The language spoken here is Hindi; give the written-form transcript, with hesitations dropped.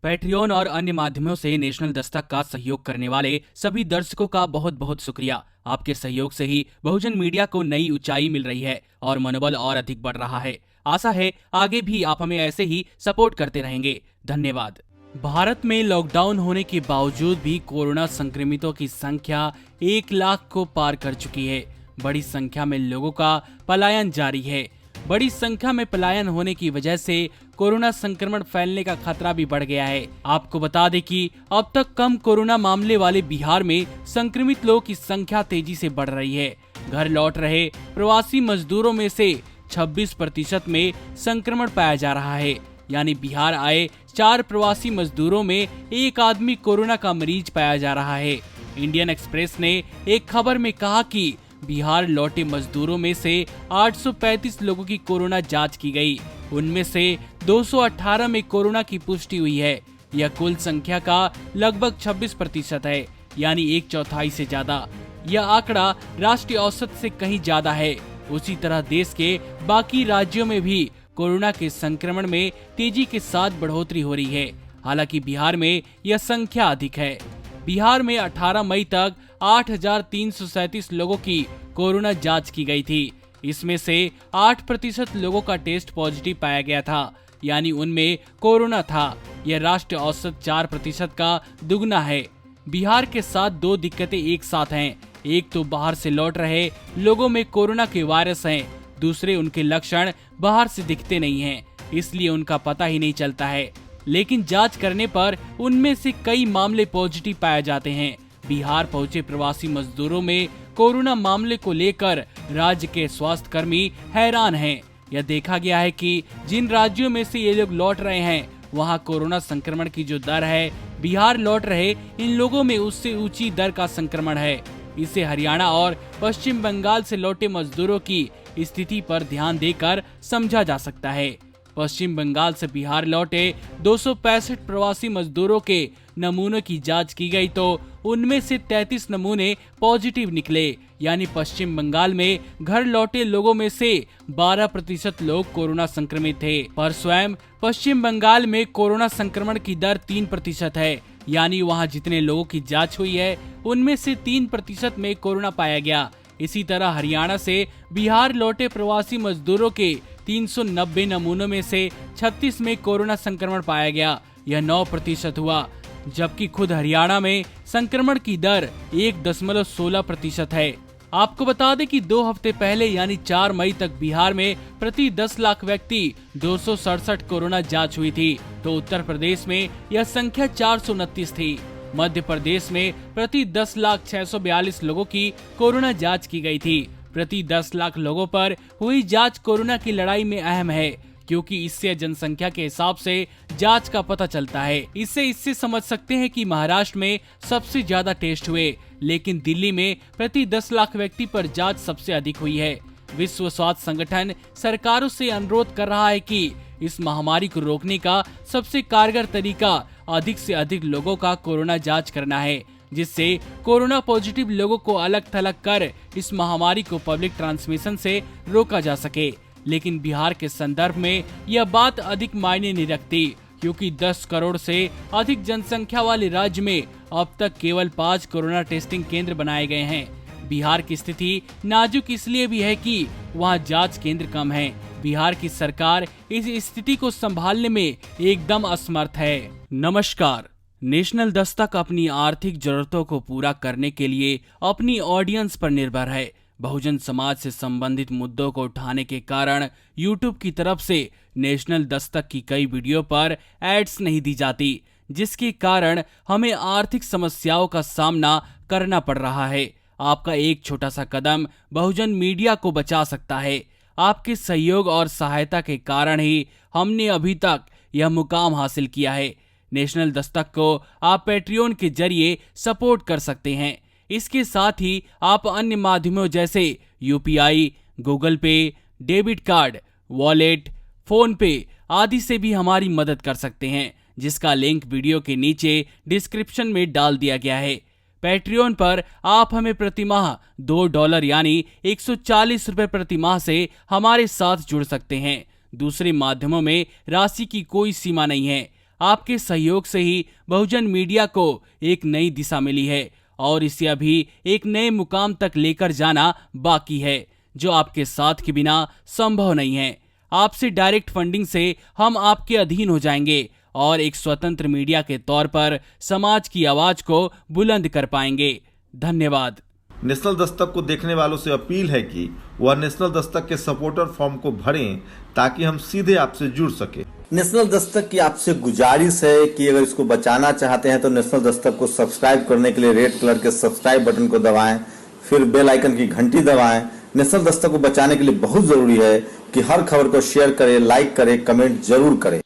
पैट्रियन और अन्य माध्यमों से नेशनल दस्तक का सहयोग करने वाले सभी दर्शकों का बहुत बहुत शुक्रिया। आपके सहयोग से ही बहुजन मीडिया को नई ऊंचाई मिल रही है और मनोबल और अधिक बढ़ रहा है। आशा है आगे भी आप हमें ऐसे ही सपोर्ट करते रहेंगे। धन्यवाद। भारत में लॉकडाउन होने के बावजूद भी कोरोना संक्रमितों की संख्या 1 लाख को पार कर चुकी है। बड़ी संख्या में लोगों का पलायन जारी है। बड़ी संख्या में पलायन होने की वजह से कोरोना संक्रमण फैलने का खतरा भी बढ़ गया है। आपको बता दें कि अब तक कम कोरोना मामले वाले बिहार में संक्रमित लोगों की संख्या तेजी से बढ़ रही है। घर लौट रहे प्रवासी मजदूरों में से 26% में संक्रमण पाया जा रहा है। यानी बिहार आए 4 प्रवासी मजदूरों में एक आदमी कोरोना का मरीज पाया जा रहा है। इंडियन एक्सप्रेस ने एक खबर में कहा कि बिहार लौटे मजदूरों में से 835 लोगों की कोरोना जांच की गई। उनमें से 218 में कोरोना की पुष्टि हुई है। यह कुल संख्या का लगभग 26% है, यानी 1/4 से ज्यादा। यह आंकड़ा राष्ट्रीय औसत से कहीं ज्यादा है। उसी तरह देश के बाकी राज्यों में भी कोरोना के संक्रमण में तेजी के साथ बढ़ोतरी हो रही है। हालांकि बिहार में यह संख्या अधिक है। बिहार में 18 मई तक 8,337 लोगों की कोरोना जांच की गई थी। इसमें से 8% लोगों का टेस्ट पॉजिटिव पाया गया था, यानी उनमें कोरोना था। यह राष्ट्रीय औसत 4% का दुगना है। बिहार के साथ 2 दिक्कतें एक साथ हैं। एक तो बाहर से लौट रहे लोगों में कोरोना के वायरस हैं, दूसरे उनके लक्षण बाहर से दिखते नहीं हैं, इसलिए उनका पता ही नहीं चलता है। लेकिन जांच करने पर उनमें से कई मामले पॉजिटिव पाए जाते हैं। बिहार पहुंचे प्रवासी मजदूरों में कोरोना मामले को लेकर राज्य के स्वास्थ्य कर्मी हैरान हैं। यह देखा गया है कि जिन राज्यों में से ये लोग लौट रहे हैं, वहां कोरोना संक्रमण की जो दर है, बिहार लौट रहे इन लोगों में उससे ऊंची दर का संक्रमण है। इसे हरियाणा और पश्चिम बंगाल से लौटे मजदूरों की स्थिति पर ध्यान देकर समझा जा सकता है। पश्चिम बंगाल से बिहार लौटे 265 प्रवासी मजदूरों के नमूनों की जांच की गई तो उनमें से 33 नमूने पॉजिटिव निकले। यानी पश्चिम बंगाल में घर लौटे लोगों में से 12% लोग कोरोना संक्रमित थे। पर स्वयं पश्चिम बंगाल में कोरोना संक्रमण की दर 3% है। यानी वहां जितने लोगों की जांच हुई है, उनमें से 3% में कोरोना पाया गया। इसी तरह हरियाणा से बिहार लौटे प्रवासी मजदूरों के 390 नमूनों में से 36 में कोरोना संक्रमण पाया गया। यह 9% हुआ, जबकि खुद हरियाणा में संक्रमण की दर 1.16% है। आपको बता दें कि 2 हफ्ते पहले यानी 4 मई तक बिहार में प्रति 10 लाख व्यक्ति 267 कोरोना जांच हुई थी, तो उत्तर प्रदेश में यह संख्या 429 थी। मध्य प्रदेश में प्रति 10,642 लोगों की कोरोना जांच की गई थी। प्रति 10 लाख लोगों पर हुई जांच कोरोना की लड़ाई में अहम है, क्योंकि इससे जनसंख्या के हिसाब से जांच का पता चलता है। इससे समझ सकते हैं कि महाराष्ट्र में सबसे ज्यादा टेस्ट हुए, लेकिन दिल्ली में प्रति 10 लाख व्यक्ति पर जांच सबसे अधिक हुई है। विश्व स्वास्थ्य संगठन सरकारों से अनुरोध कर रहा है कि इस महामारी को रोकने का सबसे कारगर तरीका अधिक से अधिक लोगों का कोरोना जांच करना है, जिससे कोरोना पॉजिटिव लोगों को अलग थलग कर इस महामारी को पब्लिक ट्रांसमिशन से रोका जा सके। लेकिन बिहार के संदर्भ में यह बात अधिक मायने नहीं रखती, क्योंकि 10 करोड़ से अधिक जनसंख्या वाले राज्य में अब तक केवल 5 कोरोना टेस्टिंग केंद्र बनाए गए हैं। बिहार की स्थिति नाजुक इसलिए भी है कि वहाँ जांच केंद्र कम है। बिहार की सरकार इस स्थिति को संभालने में एकदम असमर्थ है। नमस्कार। नेशनल दस्तक अपनी आर्थिक जरूरतों को पूरा करने के लिए अपनी ऑडियंस पर निर्भर है। बहुजन समाज से संबंधित मुद्दों को उठाने के कारण यूट्यूब की तरफ से नेशनल दस्तक की कई वीडियो पर एड्स नहीं दी जाती, जिसके कारण हमें आर्थिक समस्याओं का सामना करना पड़ रहा है। आपका एक छोटा सा कदम बहुजन मीडिया को बचा सकता है। आपके सहयोग और सहायता के कारण ही हमने अभी तक यह मुकाम हासिल किया है। नेशनल दस्तक को आप पैट्रियन के जरिए सपोर्ट कर सकते हैं। इसके साथ ही आप अन्य माध्यमों जैसे यूपीआई, गूगल पे, डेबिट कार्ड, वॉलेट, फोन पे आदि से भी हमारी मदद कर सकते हैं, जिसका लिंक वीडियो के नीचे डिस्क्रिप्शन में डाल दिया गया है। पैट्रियन पर आप हमें प्रतिमाह $2 यानी 140 रुपए प्रति माह से हमारे साथ जुड़ सकते हैं। दूसरे माध्यमों में राशि की कोई सीमा नहीं है। आपके सहयोग से ही बहुजन मीडिया को एक नई दिशा मिली है और इसे अभी एक नए मुकाम तक लेकर जाना बाकी है, जो आपके साथ के बिना संभव नहीं है। आपसे डायरेक्ट फंडिंग से हम आपके अधीन हो जाएंगे और एक स्वतंत्र मीडिया के तौर पर समाज की आवाज को बुलंद कर पाएंगे। धन्यवाद। नेशनल दस्तक को देखने वालों से अपील है कि वह नेशनल दस्तक के सपोर्टर फॉर्म को भरें ताकि हम सीधे आपसे जुड़ सके। नेशनल दस्तक की आपसे गुजारिश है कि अगर इसको बचाना चाहते हैं तो नेशनल दस्तक को सब्सक्राइब करने के लिए रेड कलर के सब्सक्राइब बटन को दबाएं, फिर बेल आइकन की घंटी दबाएं। नेशनल दस्तक को बचाने के लिए बहुत जरूरी है कि हर खबर को शेयर करें, लाइक करें, कमेंट जरूर करें।